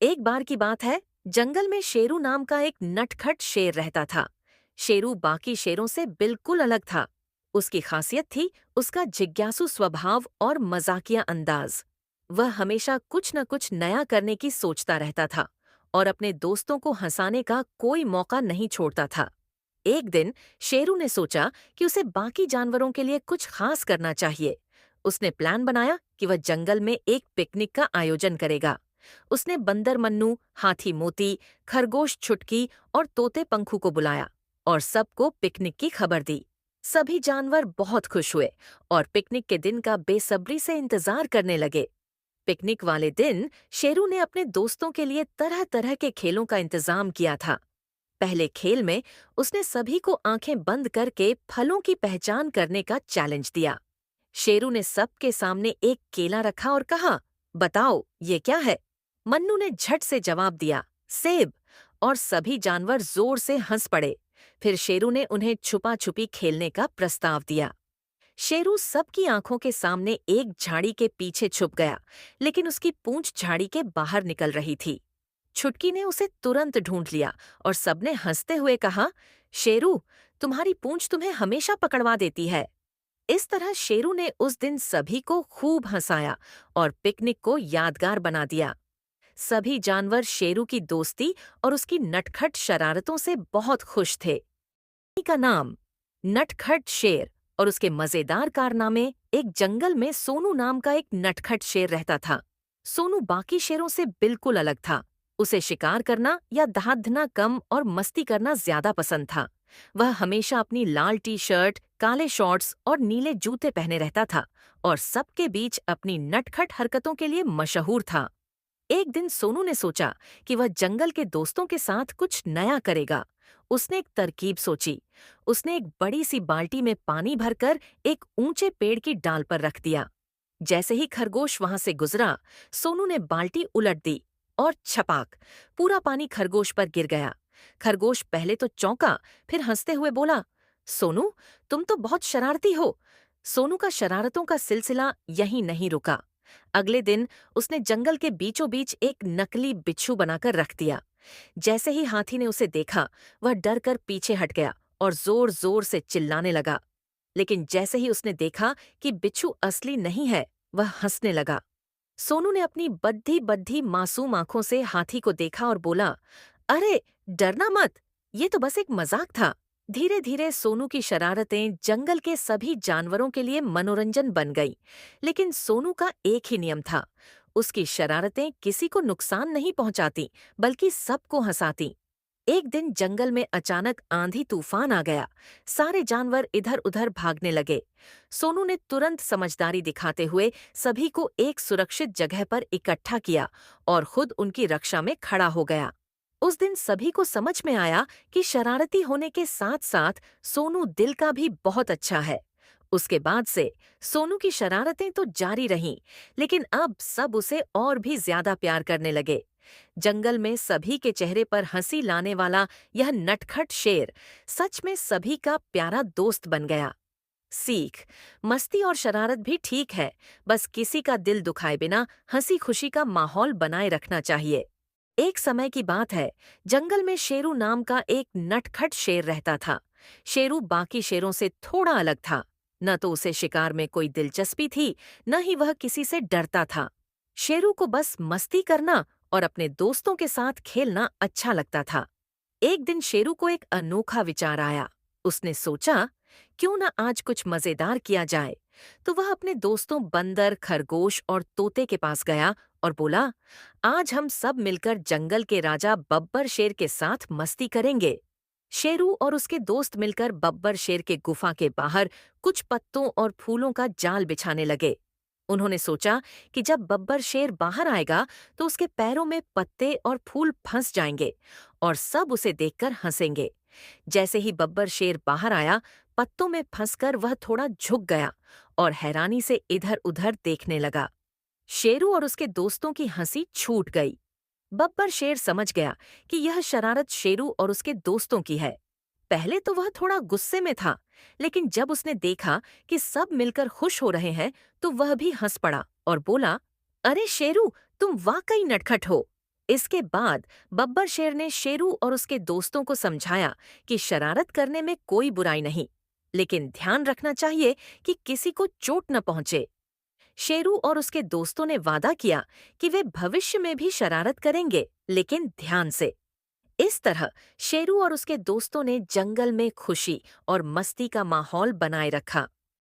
एक बार की बात है, जंगल में शेरू नाम का एक नटखट शेर रहता था। शेरू बाकी शेरों से बिल्कुल अलग था। उसकी खासियत थी उसका जिज्ञासु स्वभाव और मजाकिया अंदाज। वह हमेशा कुछ न कुछ नया करने की सोचता रहता था और अपने दोस्तों को हंसाने का कोई मौका नहीं छोड़ता था। एक दिन शेरू ने सोचा कि उसे बाकी जानवरों के लिए कुछ खास करना चाहिए। उसने प्लान बनाया कि वह जंगल में एक पिकनिक का आयोजन करेगा। उसने बंदर मन्नू, हाथी मोती, खरगोश छुटकी और तोते पंखू को बुलाया और सबको पिकनिक की खबर दी। सभी जानवर बहुत खुश हुए और पिकनिक के दिन का बेसब्री से इंतजार करने लगे। पिकनिक वाले दिन शेरू ने अपने दोस्तों के लिए तरह तरह के खेलों का इंतजाम किया था। पहले खेल में उसने सभी को आंखें बंद करके फलों की पहचान करने का चैलेंज दिया। शेरू ने सबके सामने एक केला रखा और कहा, बताओ ये क्या है? मन्नू ने झट से जवाब दिया, सेब। और सभी जानवर जोर से हंस पड़े। फिर शेरू ने उन्हें छुपा छुपी खेलने का प्रस्ताव दिया। शेरू सबकी आंखों के सामने एक झाड़ी के पीछे छुप गया, लेकिन उसकी पूंछ झाड़ी के बाहर निकल रही थी। छुटकी ने उसे तुरंत ढूंढ लिया और सबने हंसते हुए कहा, शेरू, तुम्हारी पूंछ तुम्हें हमेशा पकड़वा देती है। इस तरह शेरू ने उस दिन सभी को खूब हंसाया और पिकनिक को यादगार बना दिया। सभी जानवर शेरू की दोस्ती और उसकी नटखट शरारतों से बहुत खुश थे। का नाम नटखट शेर और उसके मजेदार कारनामे। एक जंगल में सोनू नाम का एक नटखट शेर रहता था। सोनू बाकी शेरों से बिल्कुल अलग था। उसे शिकार करना या दाँतना कम और मस्ती करना ज्यादा पसंद था। वह हमेशा अपनी लाल टी शर्ट, काले शॉर्ट्स और नीले जूते पहने रहता था और सबके बीच अपनी नटखट हरकतों के लिए मशहूर था। एक दिन सोनू ने सोचा कि वह जंगल के दोस्तों के साथ कुछ नया करेगा। उसने एक तरकीब सोची। उसने एक बड़ी सी बाल्टी में पानी भरकर एक ऊंचे पेड़ की डाल पर रख दिया। जैसे ही खरगोश वहां से गुजरा, सोनू ने बाल्टी उलट दी और छपाक, पूरा पानी खरगोश पर गिर गया। खरगोश पहले तो चौंका, फिर हंसते हुए बोला, सोनू, तुम तो बहुत शरारती हो। सोनू का शरारतों का सिलसिला यहीं नहीं रुका। अगले दिन उसने जंगल के बीचों बीच एक नकली बिच्छू बनाकर रख दिया। जैसे ही हाथी ने उसे देखा, वह डर कर पीछे हट गया और जोर जोर से चिल्लाने लगा। लेकिन जैसे ही उसने देखा कि बिच्छू असली नहीं है, वह हंसने लगा। सोनू ने अपनी बद्धी बद्धी मासूम आंखों से हाथी को देखा और बोला, अरे डरना मत, ये तो बस एक मजाक था। धीरे धीरे सोनू की शरारतें जंगल के सभी जानवरों के लिए मनोरंजन बन गई। लेकिन सोनू का एक ही नियम था, उसकी शरारतें किसी को नुकसान नहीं पहुंचाती, बल्कि सबको हंसाती। एक दिन जंगल में अचानक आंधी तूफान आ गया। सारे जानवर इधर उधर भागने लगे। सोनू ने तुरंत समझदारी दिखाते हुए सभी को एक सुरक्षित जगह पर इकट्ठा किया और खुद उनकी रक्षा में खड़ा हो गया। उस दिन सभी को समझ में आया कि शरारती होने के साथ साथ सोनू दिल का भी बहुत अच्छा है। उसके बाद से सोनू की शरारतें तो जारी रहीं, लेकिन अब सब उसे और भी ज्यादा प्यार करने लगे। जंगल में सभी के चेहरे पर हंसी लाने वाला यह नटखट शेर सच में सभी का प्यारा दोस्त बन गया। सीख, मस्ती और शरारत भी ठीक है, बस किसी का दिल दुखाए बिना हंसी खुशी का माहौल बनाए रखना चाहिए। एक समय की बात है, जंगल में शेरू नाम का एक नटखट शेर रहता था। शेरू बाकी शेरों से थोड़ा अलग था। न तो उसे शिकार में कोई दिलचस्पी थी, न ही वह किसी से डरता था। शेरू को बस मस्ती करना और अपने दोस्तों के साथ खेलना अच्छा लगता था। एक दिन शेरू को एक अनोखा विचार आया। उसने सोचा, क्यों न आज कुछ मजेदार किया जाए। तो वह अपने दोस्तों बंदर, खरगोश और तोते के पास गया और बोला, आज हम सब मिलकर जंगल के राजा बब्बर शेर के साथ मस्ती करेंगे। शेरू और उसके दोस्त मिलकर बब्बर शेर के गुफा के बाहर कुछ पत्तों और फूलों का जाल बिछाने लगे। उन्होंने सोचा कि जब बब्बर शेर बाहर आएगा तो उसके पैरों में पत्ते और फूल फंस जाएंगे और सब उसे देखकर हंसेंगे। जैसे ही बब्बर शेर बाहर आया, पत्तों में फंसकर वह थोड़ा झुक गया और हैरानी से इधर उधर देखने लगा। शेरू और उसके दोस्तों की हंसी छूट गई। बब्बर शेर समझ गया कि यह शरारत शेरू और उसके दोस्तों की है। पहले तो वह थोड़ा गुस्से में था, लेकिन जब उसने देखा कि सब मिलकर खुश हो रहे हैं, तो वह भी हंस पड़ा और बोला, अरे शेरू, तुम वाकई नटखट हो। इसके बाद बब्बर शेर ने शेरू और उसके दोस्तों को समझाया कि शरारत करने में कोई बुराई नहीं, लेकिन ध्यान रखना चाहिए कि किसी को चोट न पहुंचे। शेरू और उसके दोस्तों ने वादा किया कि वे भविष्य में भी शरारत करेंगे, लेकिन ध्यान से। इस तरह शेरू और उसके दोस्तों ने जंगल में खुशी और मस्ती का माहौल बनाए रखा।